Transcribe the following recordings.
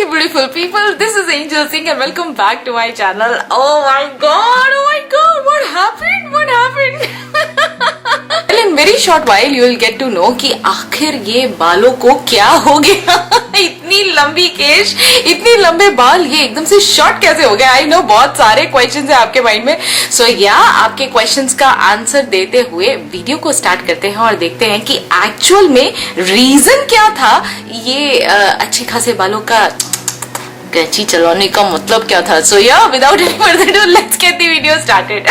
Hey beautiful people, this is Angel Singh and welcome back to my channel. Oh my god, what happened? Well, in very short while you will get to know कि आखिर ये बालों को क्या हो गया. इतनी लंबी केश, इतने लंबे बाल, ये एकदम से शॉर्ट कैसे हो गया? आई नो बहुत सारे क्वेश्चंस है आपके माइंड में. सो आपके क्वेश्चंस का आंसर देते हुए वीडियो को स्टार्ट करते हैं और देखते हैं कि एक्चुअल में रीजन क्या था ये अच्छे खासे बालों का कैंची चलाने का मतलब क्या था. So without any further ado, let's get the video started.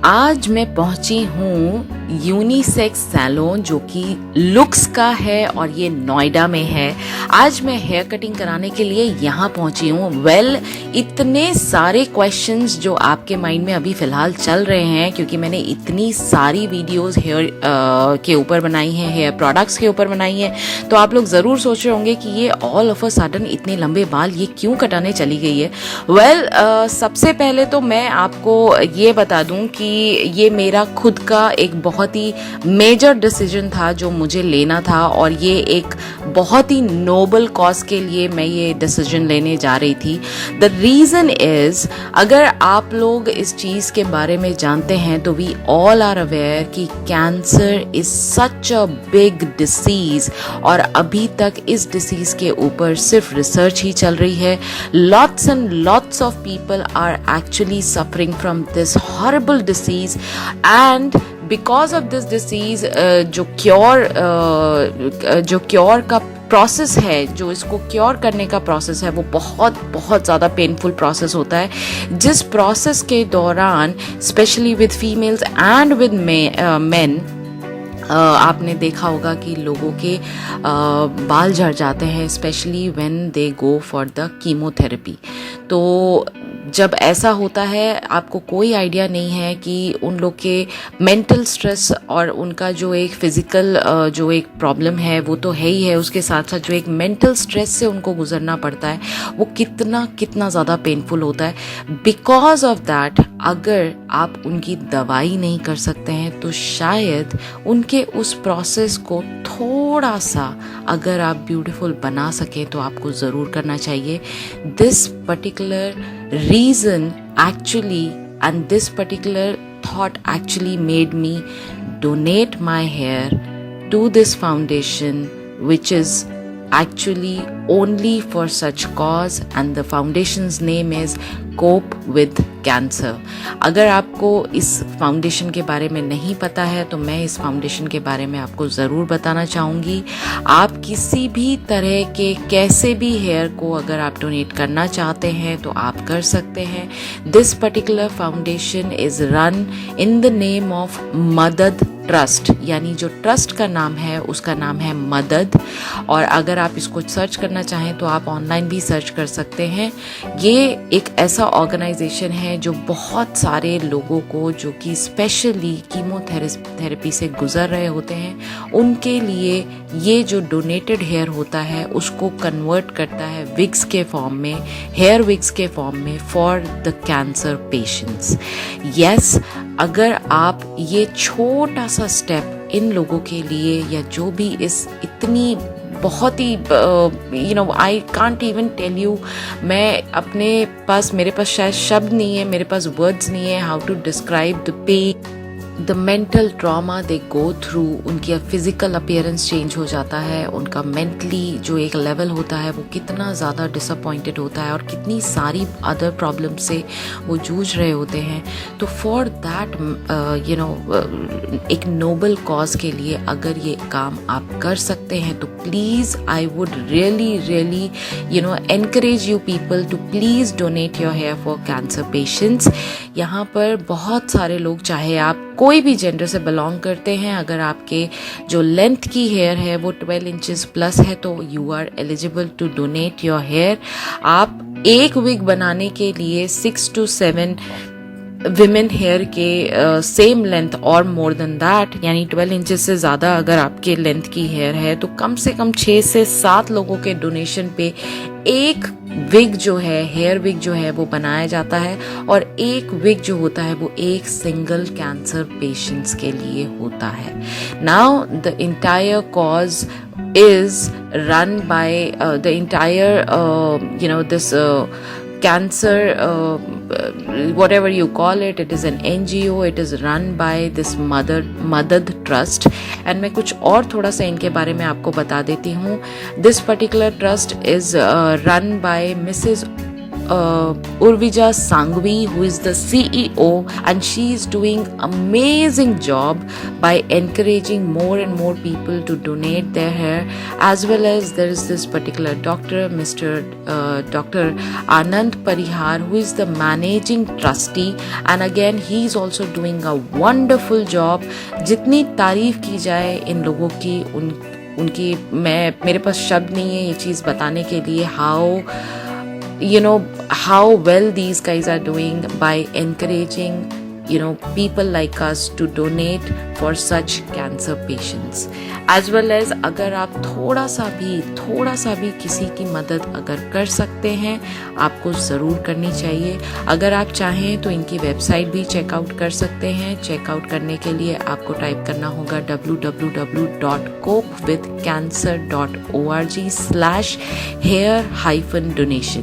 आज मैं पहुंची हूँ यूनिसेक्स सैलून जो कि लुक्स का है और ये नोएडा में है. आज मैं हेयर कटिंग कराने के लिए यहाँ पहुंची हूँ. इतने सारे क्वेश्चंस जो आपके माइंड में अभी फिलहाल चल रहे हैं क्योंकि मैंने इतनी सारी वीडियोस हेयर के ऊपर बनाई हैं, हेयर प्रोडक्ट्स के ऊपर बनाई हैं, तो आप लोग ज़रूर सोच रहे होंगे कि ये ऑल ऑफ अ सडन इतने लंबे बाल ये क्यों कटाने चली गई है. सबसे पहले तो मैं आपको ये बता दूं कि ये मेरा खुद का एक बहुत ही मेजर डिसीजन था जो मुझे लेना था और ये एक बहुत ही नोबल कॉज के लिए मैं ये डिसीजन लेने जा रही थी. द रीजन इज, अगर आप लोग इस चीज के बारे में जानते हैं तो वी ऑल आर अवेयर कि cancer is such a big disease और अभी तक इस डिसीज के ऊपर सिर्फ रिसर्च ही चल रही है. Lots and lots of people are actually suffering from this horrible disease and because of this disease जो क्योर का प्रोसेस है, जो इसको क्योर करने का प्रोसेस है वो बहुत बहुत ज़्यादा पेनफुल प्रोसेस होता है, जिस प्रोसेस के दौरान specially with females and with main आपने देखा होगा कि लोगों के बाल झड़ जाते हैं specially when they go for the chemotherapy. तो जब ऐसा होता है आपको कोई आइडिया नहीं है कि उन लोग के मेंटल स्ट्रेस और उनका जो एक फिजिकल जो एक प्रॉब्लम है वो तो है ही है, उसके साथ साथ जो एक मेंटल स्ट्रेस से उनको गुजरना पड़ता है वो कितना ज़्यादा पेनफुल होता है. बिकॉज ऑफ दैट अगर आप उनकी दवाई नहीं कर सकते हैं तो शायद उनके उस प्रोसेस को थोड़ा सा अगर आप ब्यूटीफुल बना सकें तो आपको ज़रूर करना चाहिए. This particular reason actually and this particular thought actually made me donate my hair to this foundation which is actually only for such cause and the foundation's name is Cope with Cancer. अगर आपको इस foundation के बारे में नहीं पता है तो मैं इस फाउंडेशन के बारे में आपको ज़रूर बताना चाहूँगी. आप किसी भी तरह के कैसे भी हेयर को अगर आप डोनेट करना चाहते हैं तो आप कर सकते हैं. This particular foundation is run in the name of मदद ट्रस्ट, यानी जो ट्रस्ट का नाम है उसका नाम है मदद. और अगर आप इसको सर्च करना चाहें तो आप ऑनलाइन भी सर्च कर सकते हैं. ये एक ऐसा ऑर्गेनाइजेशन है जो बहुत सारे लोगों को जो कि स्पेशली कीमोथेरेपी से गुजर रहे होते हैं उनके लिए ये जो डोनेटेड हेयर होता है उसको कन्वर्ट करता है विग्स के फॉर्म में, हेयर विग्स के फॉर्म में for the cancer patients. Yes, अगर आप ये छोटा सा स्टेप इन लोगों के लिए या जो भी इस इतनी बहुत ही I can't even tell you, मेरे पास शायद शब्द नहीं है, मेरे पास वर्ड्स नहीं है how to describe the pain, the mental trauma they go through. उनकी फिजिकल अपीयरेंस चेंज हो जाता है, उनका मेंटली जो एक लेवल होता है वो कितना ज़्यादा डिसअपॉइंटेड होता है और कितनी सारी अदर प्रॉब्लम से वो जूझ रहे होते हैं. तो फॉर दैट एक नोबल कॉज के लिए अगर ये काम आप कर सकते हैं तो please I would really encourage you people to please donate your hair for cancer patients. यहाँ पर बहुत सारे लोग, चाहे आप कोई भी जेंडर से बिलोंग करते हैं, अगर आपके जो लेंथ की हेयर है वो 12 इंचेस प्लस है तो you are eligible to donate your hair. आप एक विग बनाने के लिए 6 to 7 विमेन हेयर के सेम लेंथ और मोर देन दैट, यानी 12 इंचेस से ज़्यादा अगर आपके लेंथ की हेयर है तो कम से कम 6 से 7 लोगों के डोनेशन पे एक विग जो है, हेयर विग जो है वो बनाया जाता है, और एक विग जो होता है वो एक सिंगल कैंसर पेशेंट्स के लिए होता है. Now the entire cause is run by the entire this cancer, whatever you call it, it is an NGO, it is run by this Madad Trust. and मैं कुछ और थोड़ा सा इनके बारे में आपको बता देती हूँ. This particular trust is run by Mrs. Urvija Sangvi, who is the CEO, and she is doing amazing job by encouraging more and more people to donate their hair, as well as there is this particular doctor, Dr. Anand Parihar, who is the managing trustee, and again he is also doing a wonderful job. जितनी तारीफ की जाए इन लोगों की उनकी मेरे पास शब्द नहीं है ये चीज़ बताने के लिए, how well these guys are doing by encouraging people like us to donate for such cancer patients, as well as अगर आप थोड़ा सा भी किसी की मदद अगर कर सकते हैं आपको ज़रूर करनी चाहिए. अगर आप चाहें तो इनकी वेबसाइट भी चेकआउट कर सकते हैं. चेकआउट करने के लिए आपको टाइप करना होगा www.copewithcancer.org/hair-donation.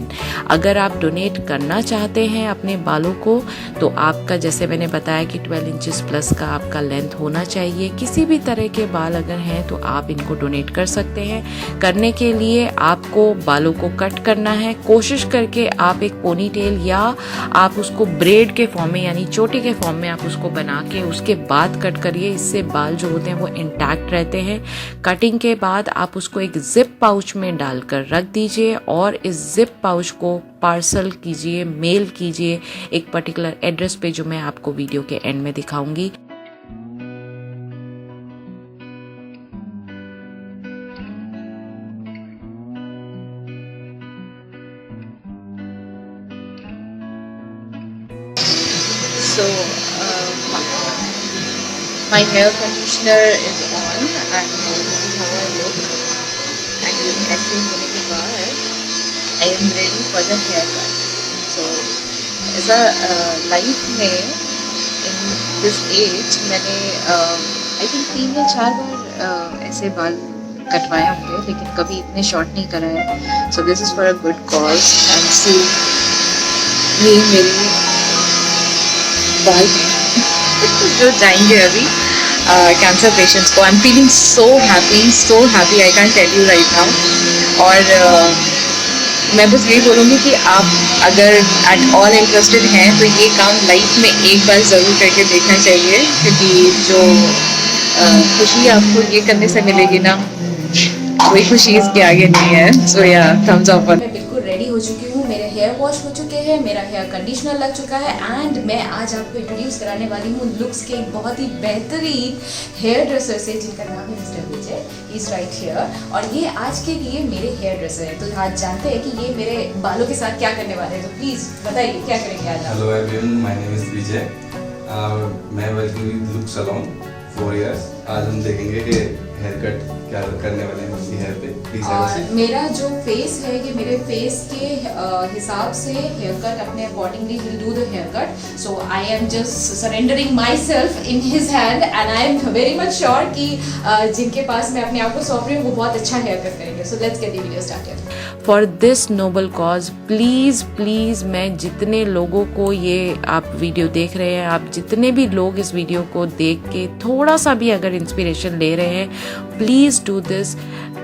अगर आप डोनेट करना चाहते हैं अपने बालों को तो आपका, जैसे मैंने बताया कि 12 इंचेस प्लस का आपका लेंथ होना चाहिए. किसी भी तरह के बाल अगर हैं तो आप इनको डोनेट कर सकते हैं. करने के लिए आपको बालों को कट करना है. कोशिश करके आप एक पोनी टेल या आप उसको ब्रेड के फॉर्म में यानी चोटी के फॉर्म में आप उसको बना के उसके बाद कट करिए. इससे बाल जो होते हैं वो इंटैक्ट रहते हैं. कटिंग के बाद आप उसको एक जिप पाउच में डालकर रख दीजिए और इस जिप पाउच को पार्सल कीजिए, मेल कीजिए एक पर्टिकुलर एड्रेस पे जो मैं आपको वीडियो के एंड में दिखाऊंगी. So my hair conditioner is on and this is how I look. And ऐसे होने के बाद I am ready for the haircut. So ऐसा लाइफ में in this age मैंने I think 3 या 4 बार ऐसे बाल कटवाए होंगे लेकिन कभी इतने शॉर्ट नहीं कराए. So this is for a good cause and see ये मेरी बाल जो जाएंगे अभी कैंसर पेशेंट्स को. I am feeling so happy I can tell you right now. और मैं बस यही बोलूँगी कि आप अगर एट ऑल इंटरेस्टेड हैं तो ये काम लाइफ में एक बार ज़रूर करके देखना चाहिए, क्योंकि जो खुशी आपको ये करने से मिलेगी ना वही खुशी इसके आगे नहीं है. सो या थम्स अप. मैं बिल्कुल रेडी हो चुकी हूँ. मेरे हेयर वॉश हो चुके हैं, मेरा हेयर कंडीशनर लग चुका है एंड मैं आज आपको इंट्रोड्यूस कराने वाली हूँ लुक्स के एक बहुत ही बेहतरीन हेयर ड्रेसर से जिनका नाम है mister Vijay. Is right here. और ये आज के लिए मेरे हेयर ड्रेसर है. तो आज जानते हैं कि ये मेरे बालों के साथ क्या करने वाले हैं. तो प्लीज़ बताइए क्या करेंगे आज. Hello everyone, my name is Vijay. मैं working with look salon 4 years. आज हम देखेंगे कि हेयर कट क्या करने वाले हैं अपनी हेयर पे. मेरा जो फेस है ये मेरे फेस के हिसाब से हेयर कट अपने accordingly will do the haircut. So I am just surrendering myself in his hand and I am very much sure कि जिनके पास मैं अपने आप को सौंप रही हूँ वो बहुत अच्छा हेयर कट करेंगे. So let's get the video started. For this noble cause please मैं जितने लोगों को, ये आप वीडियो देख रहे हैं, आप जितने भी लोग इस वीडियो को देख के थोड़ा सा भी अगर इंस्पिरेशन ले रहे हैं, प्लीज़ डू दिस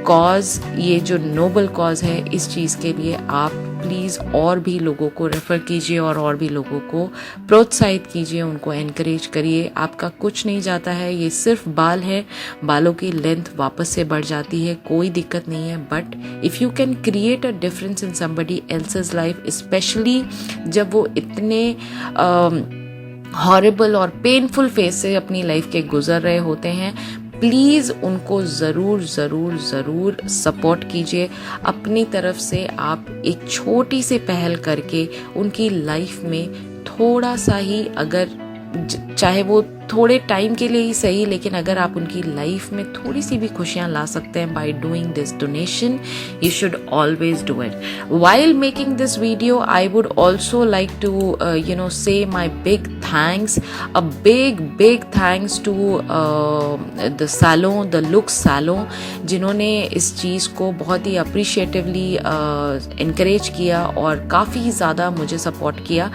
कॉज. ये जो नोबल कॉज है इस चीज़ के लिए आप प्लीज़ और भी लोगों को रेफ़र कीजिए और भी लोगों को प्रोत्साहित कीजिए, उनको एनकरेज करिए. आपका कुछ नहीं जाता है, ये सिर्फ बाल है. बालों की लेंथ वापस से बढ़ जाती है, कोई दिक्कत नहीं है. But if you can create a difference in somebody else's life, specially जब वो इतने हॉरिबल और पेनफुल फेस से अपनी लाइफ के गुजर रहे होते हैं, प्लीज़ उनको ज़रूर सपोर्ट कीजिए. अपनी तरफ से आप एक छोटी सी पहल करके उनकी लाइफ में थोड़ा सा ही, अगर चाहे वो थोड़े टाइम के लिए ही सही, लेकिन अगर आप उनकी लाइफ में थोड़ी सी भी खुशियाँ ला सकते हैं by doing this donation, you should always do it. While making this video, I would also like to say my big thanks, a big thanks to the salon, the Lux salon, जिन्होंने इस चीज़ को बहुत ही अप्रिशिएटिवली encourage किया और काफ़ी ज़्यादा मुझे support किया.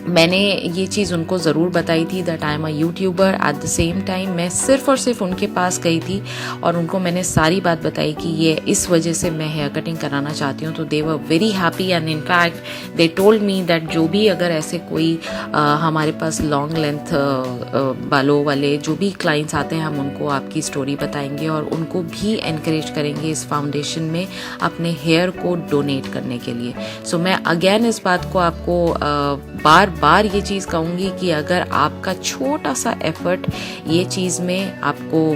मैंने ये चीज़ उनको ज़रूर बताई थी that I am a YouTuber. Eight the same time मैं सिर्फ और सिर्फ उनके पास गई थी और उनको मैंने सारी बात बताई कि ये इस वजह से मैं हेयर कटिंग कराना चाहती हूँ. तो they were very happy and in fact they told me that जो भी अगर ऐसे कोई हमारे पास लॉन्ग लेंथ बालों वाले जो भी क्लाइंट्स आते हैं, हम उनको आपकी स्टोरी बताएंगे और उनको भी एनकरेज करेंगे इस फाउंडेशन में अपने हेयर को डोनेट करने के लिए. सो मैं अगेन इस बात को आपको बार बार ये चीज़ कहूँगी कि अगर आपका छोटा सा एफर्ट ये चीज़ में आपको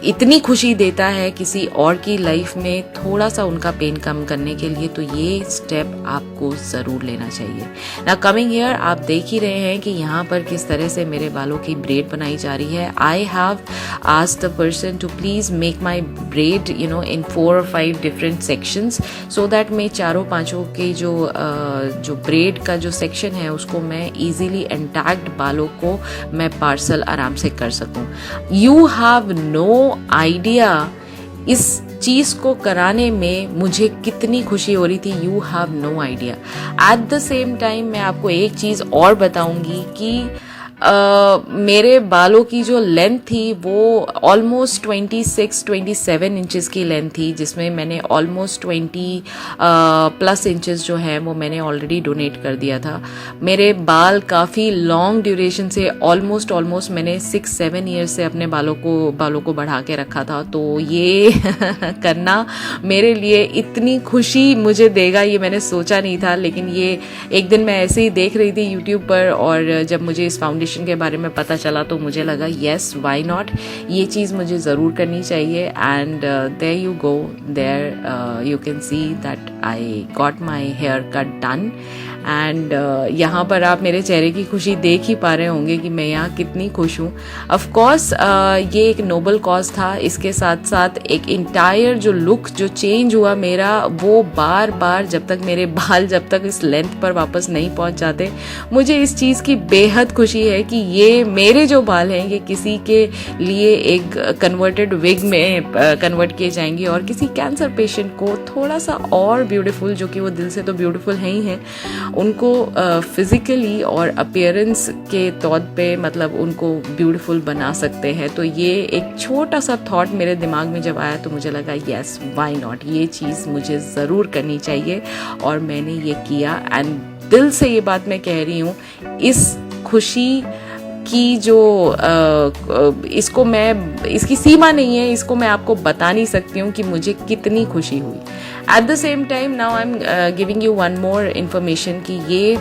इतनी खुशी देता है किसी और की लाइफ में थोड़ा सा उनका पेन कम करने के लिए, तो ये स्टेप आपको ज़रूर लेना चाहिए. ना कमिंग हियर, आप देख ही रहे हैं कि यहाँ पर किस तरह से मेरे बालों की ब्रेड बनाई जा रही है. I have asked the person to please make my braid in 4 or 5 different sections, so that मैं चारों पांचों के जो ब्रेड का जो सेक्शन है उसको मैं ईजीली इंटैक्ट बालों को मैं पार्सल आराम से कर सकूँ. यू हैव नो आइडिया इस चीज़ को कराने में मुझे कितनी खुशी हो रही थी. You have no idea. At the same time मैं आपको एक चीज़ और बताऊंगी कि मेरे बालों की जो लेंथ थी वो ऑलमोस्ट 26-27 इंचेस की लेंथ थी, जिसमें मैंने ऑलमोस्ट 20+ इंचेस जो है वो मैंने ऑलरेडी डोनेट कर दिया था. मेरे बाल काफ़ी लॉन्ग ड्यूरेशन से ऑलमोस्ट मैंने 6-7 ईयर्स से अपने बालों को बढ़ा के रखा था. तो ये करना मेरे लिए इतनी खुशी मुझे देगा ये मैंने सोचा नहीं था. लेकिन ये एक दिन मैं ऐसे ही देख रही थी यूट्यूब पर और जब मुझे इस फाउंडेशन के बारे में पता चला तो मुझे लगा येस व्हाई नॉट, ये चीज़ मुझे ज़रूर करनी चाहिए. And there you go, there you can see that I got my haircut done. एंड यहाँ पर आप मेरे चेहरे की खुशी देख ही पा रहे होंगे कि मैं यहाँ कितनी खुश हूँ. ऑफकोर्स ये एक नोबल कॉज था. इसके साथ साथ एक इंटायर जो लुक जो चेंज हुआ मेरा, वो बार बार जब तक मेरे बाल जब तक इस लेंथ पर वापस नहीं पहुँच जाते, मुझे इस चीज़ की बेहद खुशी है कि ये मेरे जो बाल हैं ये किसी के लिए एक कन्वर्टेड विग में कन्वर्ट किए जाएंगे और किसी कैंसर पेशेंट को थोड़ा सा और ब्यूटीफुल, जो कि वो दिल से तो ब्यूटीफुल हैं ही हैं, उनको फिजिकली और अपीयरेंस के तौर पे मतलब उनको ब्यूटीफुल बना सकते हैं. तो ये एक छोटा सा थॉट मेरे दिमाग में जब आया तो मुझे लगा यस व्हाई नॉट, ये चीज़ मुझे ज़रूर करनी चाहिए और मैंने ये किया. एंड दिल से ये बात मैं कह रही हूँ, इस खुशी की जो इसको मैं, इसकी सीमा नहीं है, इसको मैं आपको बता नहीं सकती हूँ कि मुझे कितनी खुशी हुई. Eight the same time now I am giving you one more information कि ये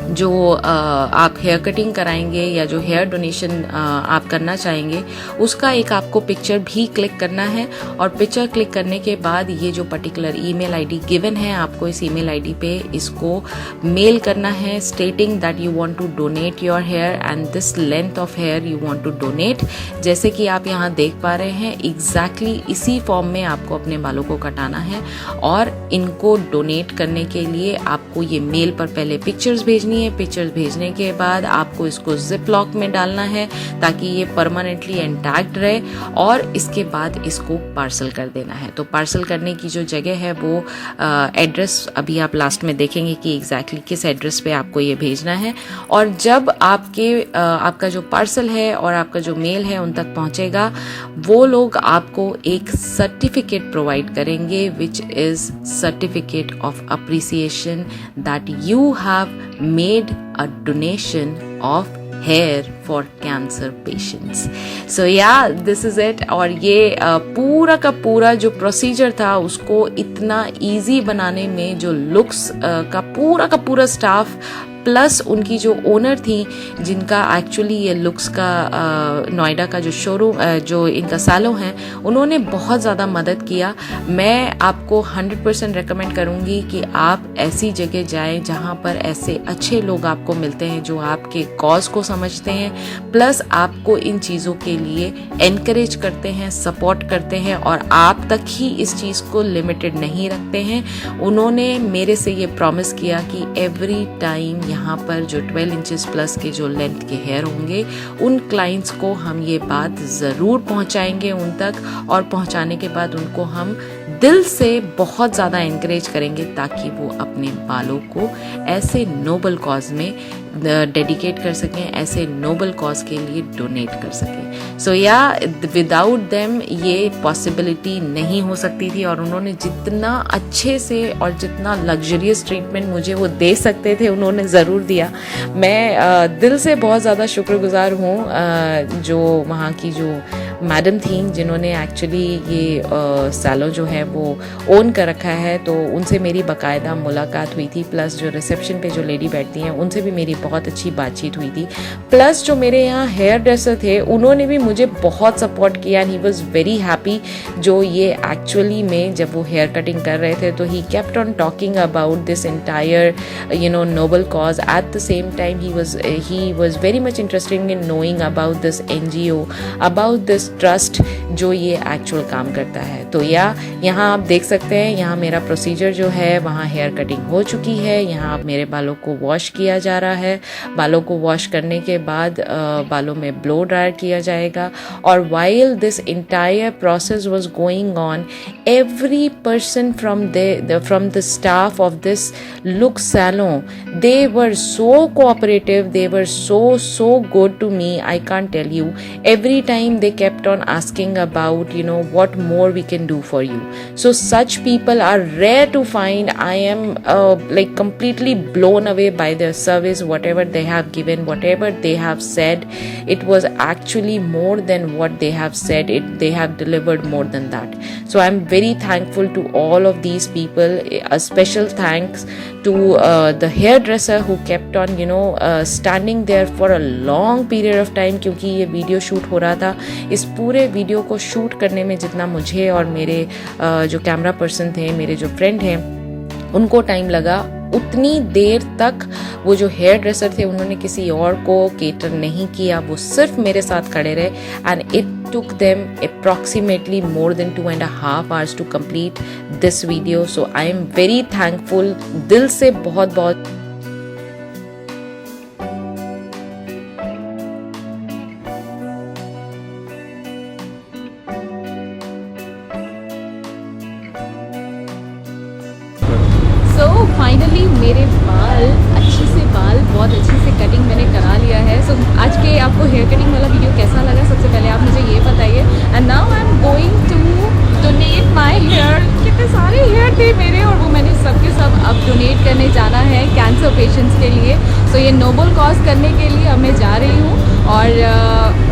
जो आप हेयर कटिंग कराएंगे या जो हेयर डोनेशन आप करना चाहेंगे उसका एक आपको पिक्चर भी क्लिक करना है. और पिक्चर क्लिक करने के बाद ये जो पर्टिकुलर ईमेल आईडी गिवन है, आपको इस ईमेल आईडी पे इसको मेल करना है stating that you want to donate your hair and this length of hair you want to donate. जैसे कि आप यहाँ देख पा रहे हैं एग्जैक्टली इसी फॉर्म में आपको अपने बालों को कटाना है और इनको डोनेट करने के लिए आपको ये मेल पर पहले पिक्चर्स भेजनी है. पिक्चर्स भेजने के बाद आपको इसको जिप लॉक में डालना है ताकि ये परमानेंटली इंटैक्ट रहे और इसके बाद इसको पार्सल कर देना है. तो पार्सल करने की जो जगह है वो एड्रेस अभी आप लास्ट में देखेंगे कि एग्जैक्टली किस एड्रेस पे आपको ये भेजना है. और जब आपका जो पार्सल है और आपका जो मेल है उन तक पहुंचेगा, वो लोग आपको एक सर्टिफिकेट प्रोवाइड करेंगे which is certificate of appreciation that you have made a donation of hair for cancer patients. So yeah, this is it. और ये पूरा का पूरा जो प्रोसीजर था उसको इतना इजी बनाने में जो लुक्स का पूरा स्टाफ प्लस उनकी जो ओनर थी, जिनका एक्चुअली ये लुक्स का नोएडा का जो शोरूम जो इनका सैलून है, उन्होंने बहुत ज़्यादा मदद किया। मैं आपको 100% रेकमेंड करूँगी कि आप ऐसी जगह जाएं जहाँ पर ऐसे अच्छे लोग आपको मिलते हैं जो आपके कॉज को समझते हैं, प्लस आपको इन चीज़ों के लिए एनकरेज करते हैं, सपोर्ट करते हैं और आप तक ही इस चीज़ को लिमिटेड नहीं रखते हैं। उन्होंने मेरे से ये प्रॉमिस किया कि एवरी टाइम यहाँ पर जो 12 इंचेस प्लस के जो लेंथ के हेयर होंगे, उन क्लाइंट्स को हम ये बात ज़रूर पहुँचाएंगे उन तक, और पहुँचाने के बाद उनको हम दिल से बहुत ज़्यादा एनकरेज करेंगे ताकि वो अपने बालों को ऐसे नोबल कॉज में डेडिकेट कर सकें, ऐसे नोबल कॉज के लिए डोनेट कर सकें। सो या विदाउट देम ये पॉसिबिलिटी नहीं हो सकती थी, और उन्होंने जितना अच्छे से और जितना लग्जरियस ट्रीटमेंट मुझे वो दे सकते थे उन्होंने ज़रूर दिया। मैं दिल से बहुत ज़्यादा शुक्रगुजार हूँ जो वहाँ की जो मैडम थी, जिन्होंने एक्चुअली ये सैलून जो है वो ओन कर रखा है, तो उनसे मेरी बाकायदा मुलाकात हुई थी। प्लस जो रिसेप्शन पे जो लेडी बैठती हैं उनसे भी मेरी बहुत अच्छी बातचीत हुई थी। प्लस जो मेरे यहाँ हेयर ड्रेसर थे उन्होंने भी मुझे बहुत सपोर्ट किया, and he was very happy. जो ये एक्चुअली में जब वो हेयर कटिंग कर रहे थे तो he kept on talking about this entire noble cause. Eight the same time he was very much interested in knowing about this NGO, about this trust जो ये एक्चुअल काम करता है। तो यहाँ आप देख सकते हैं, यहाँ मेरा प्रोसीजर जो है वहाँ हेयर कटिंग हो चुकी है। यहाँ मेरे बालों को वॉश किया जा रहा है। बालों को वॉश करने के बाद बालों में ब्लो ड्रायर किया जाएगा। और while this entire process was going on, every person from the staff of this look salon, they were so cooperative, they were so good to me, I can't tell you. Every time they kept on asking about what more we can do for you. So such people are rare to find. I am like completely blown away by their service, whatever they have given, whatever they have said, it was actually more than what they have said. They have delivered more than that. So I'm very thankful to all of these people. A special thanks to the hairdresser who kept on standing there for a long period of time, क्योंकि ये video shoot हो रहा था। इस पूरे video को shoot करने में जितना मुझे और मेरे जो कैमरा पर्सन थे, मेरे जो फ्रेंड हैं, उनको टाइम लगा, उतनी देर तक वो जो हेयर ड्रेसर थे उन्होंने किसी और को केटर नहीं किया, वो सिर्फ मेरे साथ खड़े रहे। And it took them approximately more than 2.5 hours to complete this video. So I am very thankful, दिल से बहुत बहुत। So finally मेरे बहुत अच्छे से कटिंग मैंने करा लिया है। सो आज के आपको हेयर कटिंग वाला वीडियो कैसा लगा, सबसे पहले आप मुझे ये बताइए। And now I am going to donate my hair. कितने सारे हेयर थे मेरे, और वो मैंने सबके सब अब डोनेट करने जाना है कैंसर पेशेंट्स के लिए। सो ये नोबल कॉज करने के लिए अब मैं जा रही हूँ, और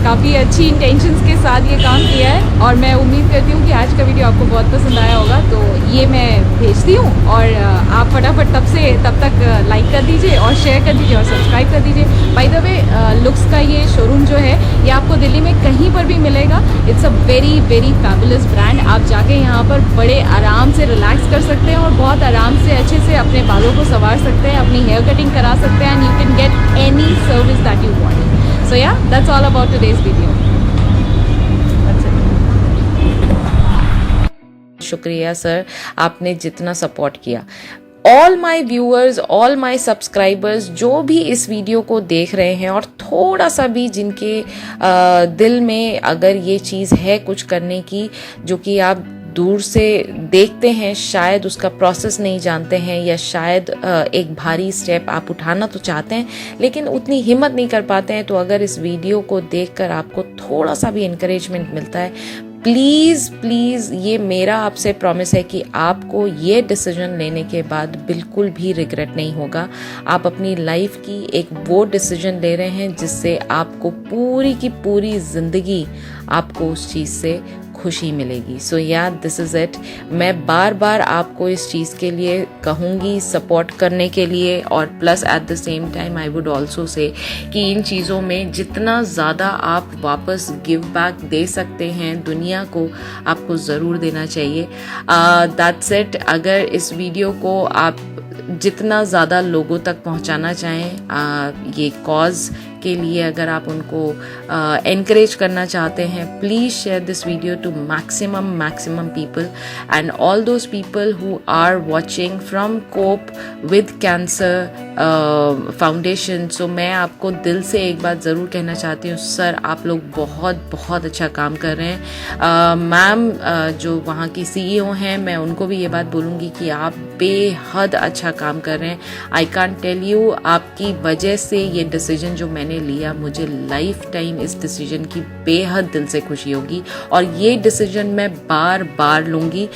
काफ़ी अच्छी इंटेंशंस के साथ ये काम किया है, और मैं उम्मीद करती हूँ कि आज का वीडियो आपको बहुत पसंद आया होगा। तो ये मैं भेजती हूँ, और आप फटाफट तब तक लाइक कर दीजिए और शेयर कर दीजिए और सब्सक्राइब कर दीजिए। बाय द वे लुक्स का ये शोरूम जो है ये आपको दिल्ली में कहीं पर भी मिलेगा। It's a very very fabulous brand. आप जाके यहाँ पर बड़े आराम से रिलैक्स कर सकते हैं और बहुत आराम से अच्छे से अपने बालों को संवार सकते हैं, अपनी हेयर कटिंग करा सकते हैं, and you can get any service that you want. So yeah, that's all about today's video. That's it. शुक्रिया सर, आपने जितना सपोर्ट किया। All my viewers, all my subscribers जो भी इस वीडियो को देख रहे हैं, और थोड़ा सा भी जिनके दिल में अगर ये चीज़ है कुछ करने की, जो कि आप दूर से देखते हैं, शायद उसका प्रोसेस नहीं जानते हैं, या शायद एक भारी स्टेप आप उठाना तो चाहते हैं लेकिन उतनी हिम्मत नहीं कर पाते हैं, तो अगर इस वीडियो को देखकर आपको थोड़ा सा भी इनकरेजमेंट मिलता है, प्लीज़ प्लीज़ ये मेरा आपसे प्रॉमिस है कि आपको ये डिसीजन लेने के बाद बिल्कुल भी रिग्रेट नहीं होगा। आप अपनी लाइफ की एक वो डिसीजन ले रहे हैं जिससे आपको पूरी की पूरी ज़िंदगी आपको उस चीज़ से खुशी मिलेगी. सो या दिस इज़ इट. मैं बार बार आपको इस चीज़ के लिए कहूँगी सपोर्ट करने के लिए, और plus eight the same time I would also say कि इन चीज़ों में जितना ज़्यादा आप वापस गिव बैक दे सकते हैं दुनिया को, आपको ज़रूर देना चाहिए. That's it. अगर इस वीडियो को आप जितना ज़्यादा लोगों तक पहुंचाना चाहें, ये कॉज के लिए अगर आप उनको encourage करना चाहते हैं, please share this video to maximum people, and all those people who are watching from cope with cancer foundation. So मैं आपको दिल से एक बात ज़रूर कहना चाहती हूँ, सर आप लोग बहुत अच्छा काम कर रहे हैं. मैम जो वहाँ की CEO हैं, मैं उनको भी ये बात बोलूँगी कि आप बेहद अच्छा काम कर रहे हैं. आई कांट टेल यू, आपकी वजह से ये डिसीजन जो मैंने लिया, मुझे लाइफ टाइम इस डिसीजन की बेहद दिल से खुशी होगी, और ये डिसीजन मैं बार बार लूँगी.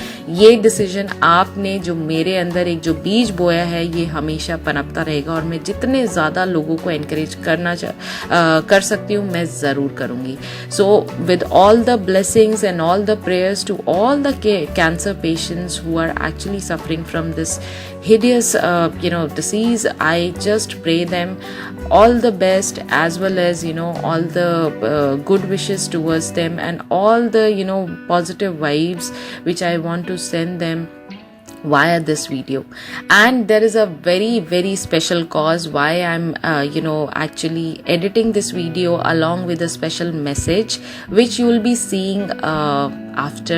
ये डिसीजन आपने जो मेरे अंदर एक जो बीज बोया है, ये हमेशा पनपता रहेगा, और मैं जितने ज़्यादा लोगों को एनकरेज कर सकती हूँ मैं ज़रूर करूँगी. So with all the blessings and all the prayers to all the cancer patients who are actually suffering from this hideous disease, I just pray them all the best, as well as all the good wishes towards them, and all the positive vibes which I want to send them via this video. And there is a very special cause why I'm actually editing this video along with a special message which you will be seeing after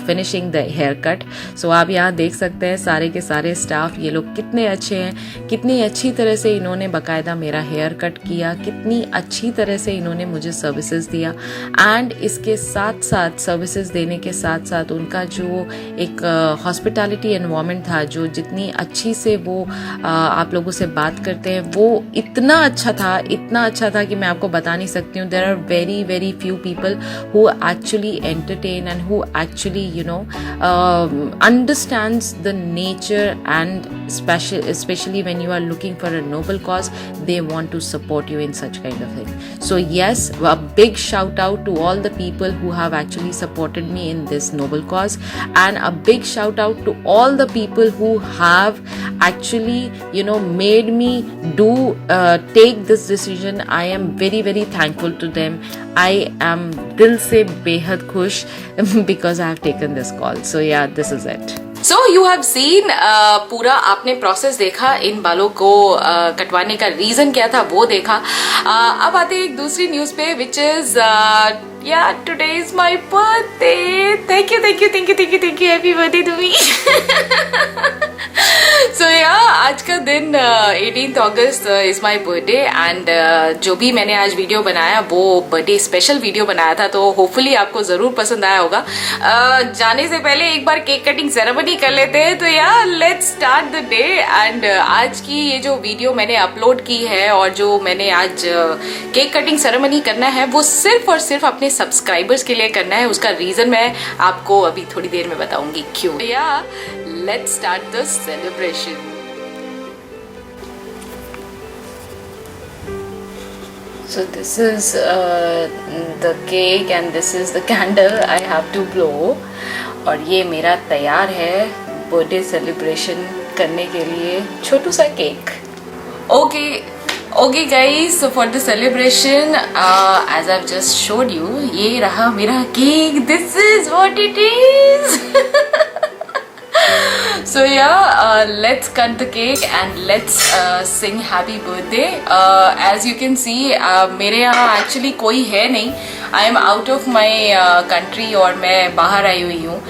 finishing the haircut. So आप यहाँ देख सकते हैं सारे के सारे staff, ये लोग कितने अच्छे हैं, कितनी अच्छी तरह से इन्होंने बाकायदा मेरा हेयर कट किया, कितनी अच्छी तरह से इन्होंने मुझे सर्विसेज दिया. एंड इसके साथ साथ सर्विसेज देने के साथ साथ उनका जो एक हॉस्पिटैलिटी एनवायरनमेंट था, जो जितनी अच्छी से वो आप लोगों से बात करते हैं, वो इतना अच्छा था कि मैं आपको बता नहीं सकती हूँ. There are very few people who actually entertain and who actually understands the nature, and especially when you are looking for a noble cause, they want to support you in such kind of thing. So yes, a big shout out to all the people who have actually supported me in this noble cause, and a big shout out to all the people who have actually made me take this decision. I am very thankful to them. I am दिल से बेहद खुश because I have taken this call. So yeah, this is it. So you have seen पूरा आपने process देखा, इन बालों को कटवाने का रीजन क्या था वो देखा. अब आते हैं एक दूसरी न्यूज पे, which is today is my birthday. Thank you. Happy birthday to me. So आज का दिन 18th August is my birthday, and जो भी मैंने आज वीडियो बनाया वो बर्थडे स्पेशल वीडियो बनाया था, तो होपफुली आपको जरूर पसंद आया होगा. जाने से पहले एक बार केक कटिंग सेरेमनी कर लेते हैं. तो let's start the day. And आज की ये जो वीडियो मैंने अपलोड की है, और जो मैंने आज केक कटिंग सेरेमनी करना है, वो सिर्फ और सिर्फ अपने सब्सक्राइबर्स के लिए करना है. उसका रीजन मैं आपको अभी थोड़ी देर में बताऊंगी क्यों. Let's start the celebration. So this is the cake and this is the candle I have to blow. और ये मेरा तैयार है बर्थडे सेलिब्रेशन करने के लिए छोटू सा cake. Okay guys, so for the celebration, as I've just showed you, ये रहा मेरा cake. This is what it is. So let's cut the cake and let's sing happy birthday. As you can see, मेरे यहाँ actually कोई है नहीं. I am out of my country, और मैं बाहर आई हुई हूँ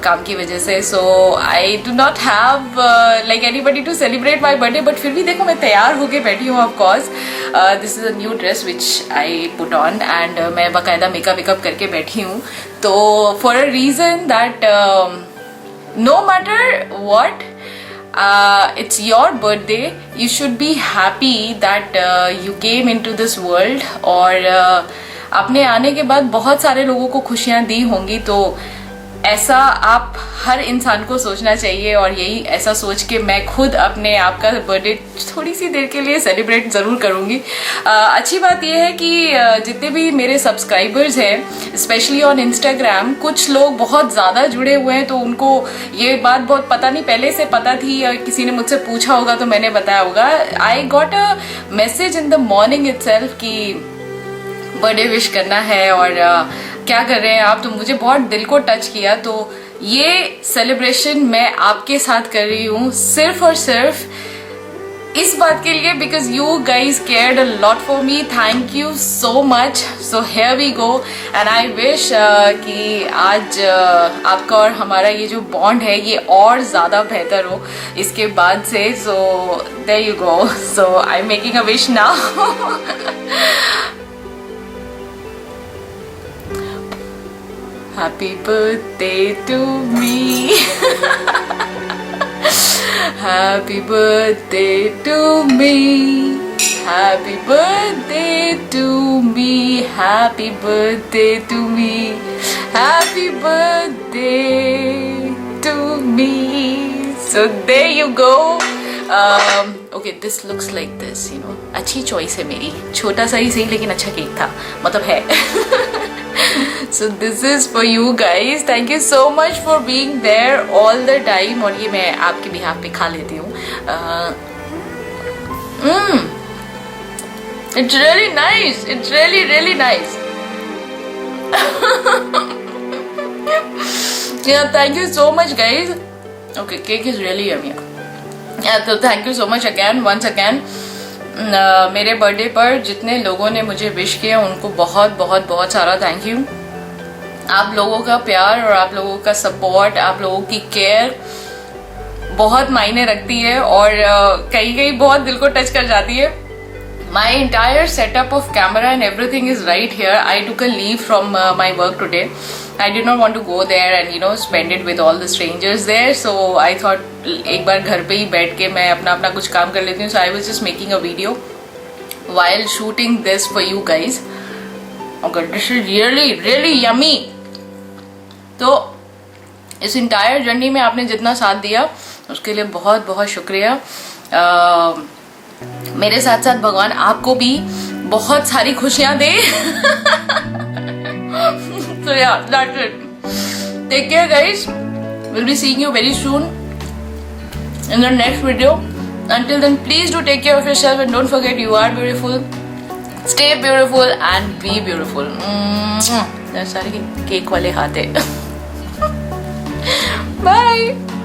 काम की वजह से. So I do not have like anybody to celebrate my birthday. But फिर भी देखो मैं तैयार होके बैठी हूँ. Of course, this is a new dress which I put on, and मैं बाकायदा मेकअप करके बैठी हूँ. तो for a reason that no matter what, it's your birthday, you should be happy that you came into this world. और आपने आने के बाद बहुत सारे लोगों को खुशियां दी होंगी, तो ऐसा आप हर इंसान को सोचना चाहिए, और यही ऐसा सोच के मैं खुद अपने आप का बर्थडे थोड़ी सी देर के लिए सेलिब्रेट ज़रूर करूँगी। अच्छी बात यह है कि जितने भी मेरे सब्सक्राइबर्स हैं स्पेशली ऑन इंस्टाग्राम, कुछ लोग बहुत ज़्यादा जुड़े हुए हैं, तो उनको ये बात बहुत पता नहीं, पहले से पता थी या किसी ने मुझसे पूछा होगा तो मैंने बताया होगा। I got a message in the morning itself कि बर्थडे विश करना है और क्या कर रहे हैं आप, तो मुझे बहुत दिल को टच किया। तो ये सेलिब्रेशन मैं आपके साथ कर रही हूँ सिर्फ और सिर्फ इस बात के लिए, because you guys cared a lot for me. Thank you so much. So here we go, and I wish कि आज आपका और हमारा ये जो बॉन्ड है ये और ज़्यादा बेहतर हो इसके बाद से। So there you go. So I am making a wish now. Happy birthday to me. Happy birthday to me. Happy birthday to me. Happy birthday to me. Happy birthday to me. So there you go. Okay, this looks like this, you know. अच्छी choice है मेरी, छोटा सा ही सही लेकिन अच्छा cake था, मतलब है। So this is for you guys. Thank you so much for being there all the time. और ये मैं आपके behalf पे खा लेती हूँ। It's really nice. It's really really nice. Yeah, thank you so much guys. Okay, cake is really yummy. Yeah, so thank you so much again, once again. मेरे birthday पर जितने लोगों ने मुझे विश किया उनको बहुत बहुत बहुत सारा थैंक यू। आप लोगों का प्यार और आप लोगों का सपोर्ट, आप लोगों की केयर बहुत मायने रखती है और कहीं कहीं बहुत दिल को टच कर जाती है। My entire setup of camera and everything is right here. I took a leave from my work today. I did not want to go there and you know spend it with all the strangers there. So I thought एक बार घर पे ही बैठ के मैं अपना कुछ काम कर लेती हूँ. So I was just making a video while shooting this for you guys. Okay, this is really really yummy. तो इस इंटायर जर्नी में आपने जितना साथ दिया उसके लिए बहुत बहुत शुक्रिया। मेरे साथ साथ भगवान आपको भी बहुत सारी खुशियां दे। So yeah, that's it. Take care guys. We'll be seeing you very soon in the next video. Until then, please do take care of yourself and don't forget you are beautiful. Stay beautiful and be beautiful. सारे cake वाले हाथ है। Bye.